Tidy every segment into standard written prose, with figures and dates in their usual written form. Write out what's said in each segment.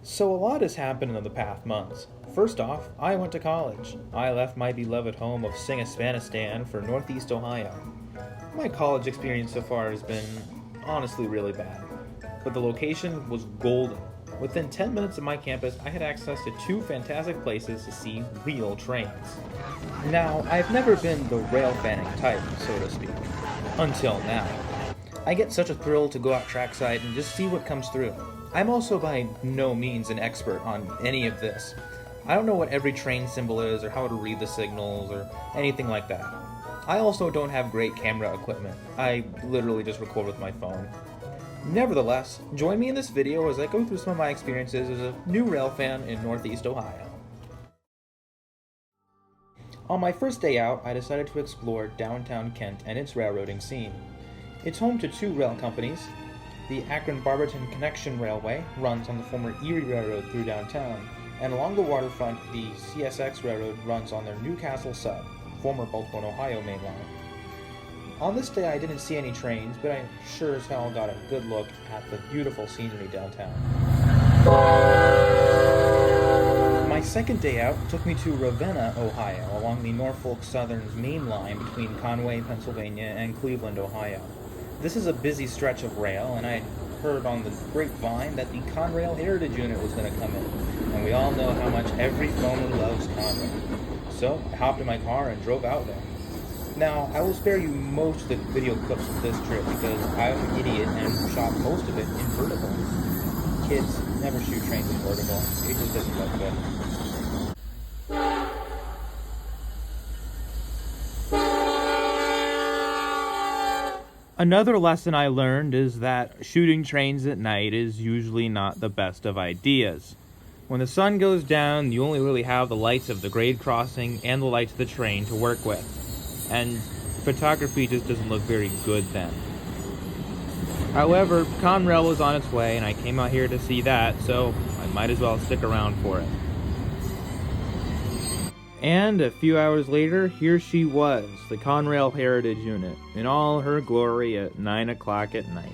So a lot has happened in the past months. First off, I went to college. I left my beloved home of Singaspanistan for Northeast Ohio. My college experience so far has been honestly really bad, but the location was golden. Within 10 minutes of my campus, I had access to two fantastic places to see real trains. Now, I've never been the railfanning type, so to speak, until now. I get such a thrill to go out trackside and just see what comes through. I'm also by no means an expert on any of this. I don't know what every train symbol is or how to read the signals or anything like that. I also don't have great camera equipment. I literally just record with my phone. Nevertheless, join me in this video as I go through some of my experiences as a new railfan in Northeast Ohio. On my first day out, I decided to explore downtown Kent and its railroading scene. It's home to two rail companies. The Akron-Barberton Connection Railway runs on the former Erie Railroad through downtown, and along the waterfront, the CSX Railroad runs on their Newcastle Sub, former Baltimore, Ohio main line. On this day I didn't see any trains, but I sure as hell got a good look at the beautiful scenery downtown. My second day out took me to Ravenna, Ohio, along the Norfolk Southern's main line between Conway, Pennsylvania and Cleveland, Ohio. This is a busy stretch of rail, and I heard on the grapevine that the Conrail Heritage Unit was going to come in, and we all know how much every phoner loves Conrail. So I hopped in my car and drove out there. Now, I will spare you most of the video clips of this trip because I'm an idiot and shot most of it in vertical. Kids, never shoot trains in vertical. It just doesn't look good. Another lesson I learned is that shooting trains at night is usually not the best of ideas. When the sun goes down, you only really have the lights of the grade crossing and the lights of the train to work with. And photography just doesn't look very good then. However, Conrail was on its way and I came out here to see that, so I might as well stick around for it. And a few hours later, here she was, the Conrail Heritage Unit, in all her glory at 9 o'clock at night.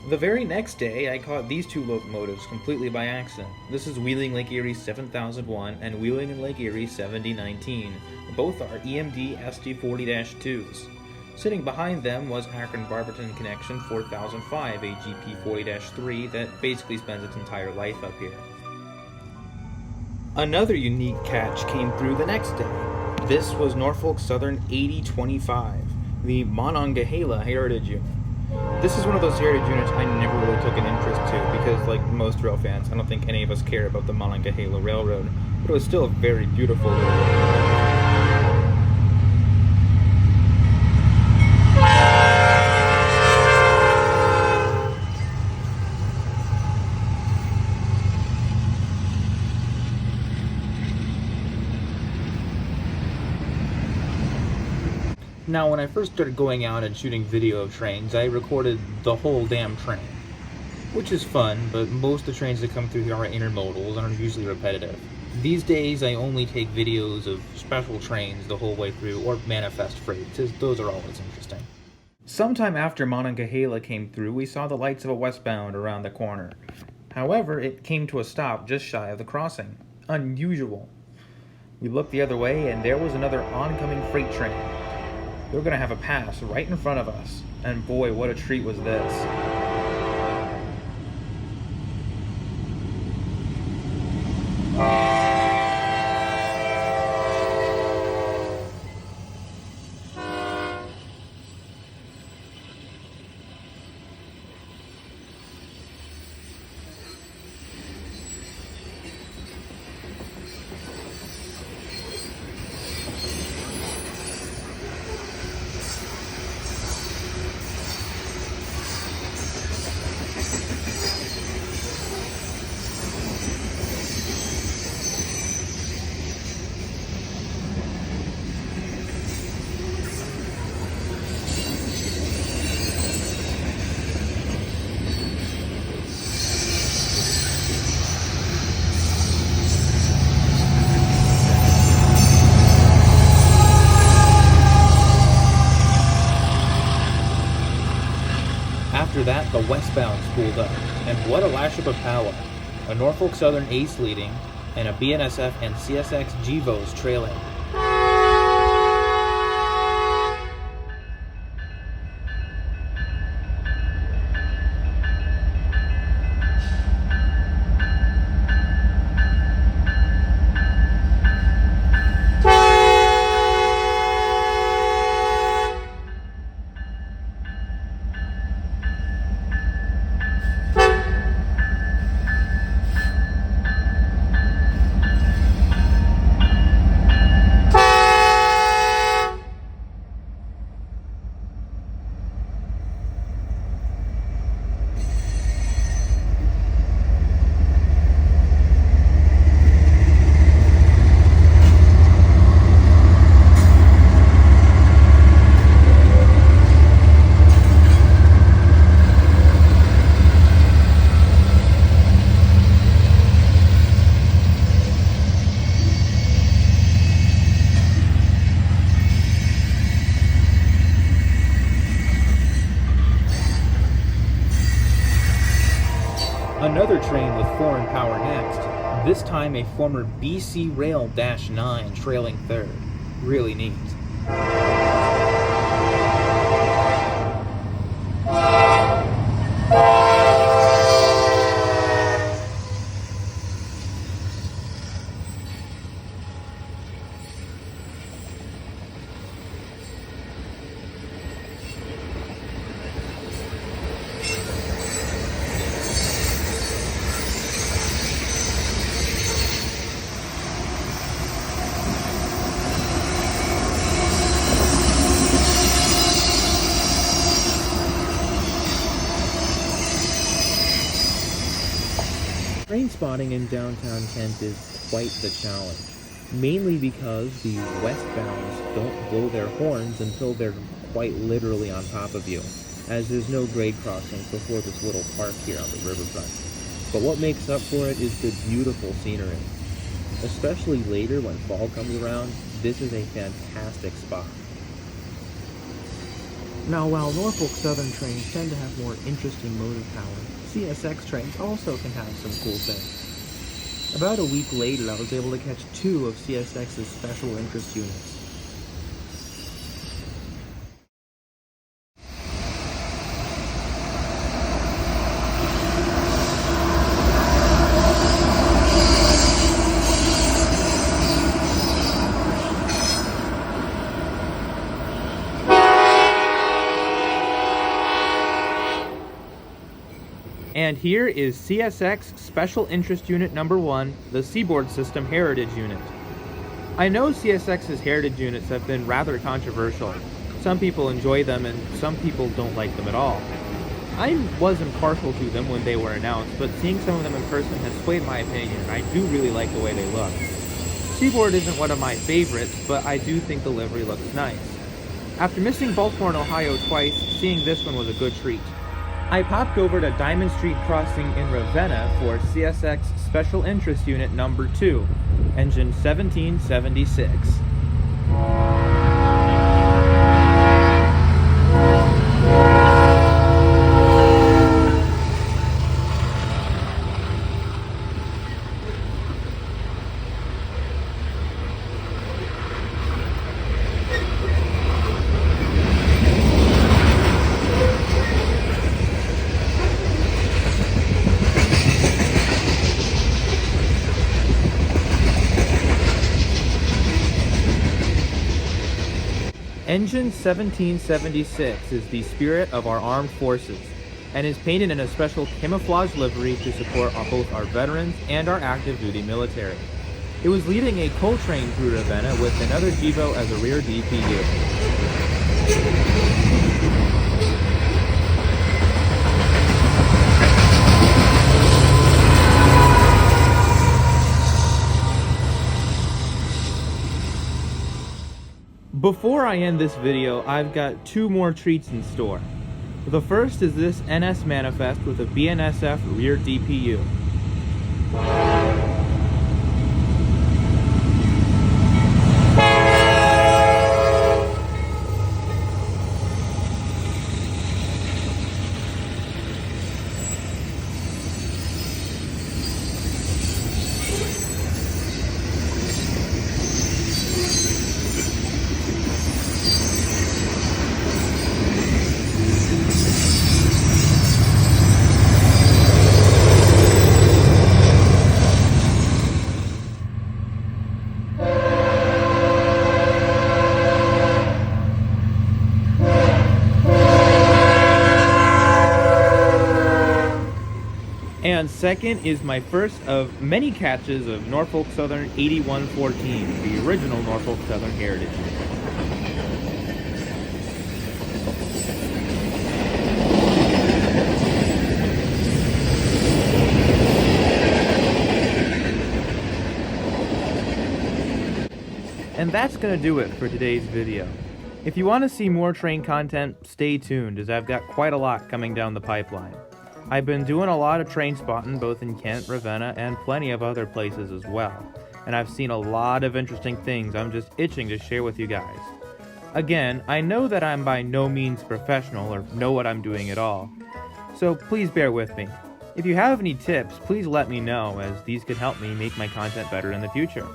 The very next day, I caught these two locomotives completely by accident. This is Wheeling Lake Erie 7001 and Wheeling and Lake Erie 7019. Both are EMD SD40-2s. Sitting behind them was Akron-Barberton Connection 4005, a GP40-3 that basically spends its entire life up here. Another unique catch came through the next day. This was Norfolk Southern 8025, the Monongahela Heritage Unit. This is one of those heritage units I never really took an interest to because, like most rail fans, I don't think any of us care about the Monongahela Railroad, but it was still a very beautiful railroad. Now, when I first started going out and shooting video of trains, I recorded the whole damn train. Which is fun, but most of the trains that come through here are intermodals and are usually repetitive. These days, I only take videos of special trains the whole way through, or manifest freight, since those are always interesting. Sometime after Monongahela came through, we saw the lights of a westbound around the corner. However, it came to a stop just shy of the crossing. Unusual. We looked the other way, and there was another oncoming freight train. They were going to have a pass right in front of us, and boy, what a treat was this. After that, the westbound spooled up, and what a lash up of power. a Norfolk Southern Ace leading, and a BNSF and CSX GVOs trailing. Another train with foreign power next, this time a former BC Rail-9 trailing third. Really neat. Train spotting in downtown Kent is quite the challenge, mainly because the westbounds don't blow their horns until they're quite literally on top of you, as there's no grade crossings before this little park here on the riverfront. But what makes up for it is the beautiful scenery. Especially later when fall comes around, this is a fantastic spot. Now, while Norfolk Southern trains tend to have more interesting motive power, CSX trains also can have some cool things. About a week later, I was able to catch 2 of CSX's special interest units. And here is CSX Special Interest Unit Number 1, the Seaboard System Heritage Unit. I know CSX's Heritage Units have been rather controversial. Some people enjoy them and some people don't like them at all. I wasn't partial to them when they were announced, but seeing some of them in person has swayed my opinion, and I do really like the way they look. Seaboard isn't one of my favorites, but I do think the livery looks nice. After missing Baltimore and Ohio twice, seeing this one was a good treat. I popped over to Diamond Street Crossing in Ravenna for CSX Special Interest Unit Number 2, engine 1776. Engine 1776 is the spirit of our armed forces and is painted in a special camouflage livery to support both our veterans and our active duty military. It was leading a coal train through Ravenna with another GVO as a rear DPU. Before I end this video, I've got 2 more treats in store. The first is this NS manifest with a BNSF rear DPU. second is my first of many catches of Norfolk Southern 8114, the original Norfolk Southern Heritage. And that's going to do it for today's video. If you want to see more train content, stay tuned, as I've got quite a lot coming down the pipeline. I've been doing a lot of train spotting both in Kent, Ravenna, and plenty of other places as well. And I've seen a lot of interesting things I'm just itching to share with you guys. Again, I know that I'm by no means professional or know what I'm doing at all, so please bear with me. If you have any tips, please let me know, as these could help me make my content better in the future.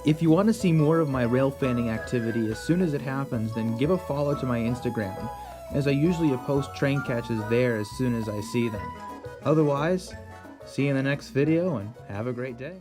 If you want to see more of my rail fanning activity as soon as it happens, then give a follow to my Instagram, as I usually post train catches there as soon as I see them. Otherwise, see you in the next video and have a great day.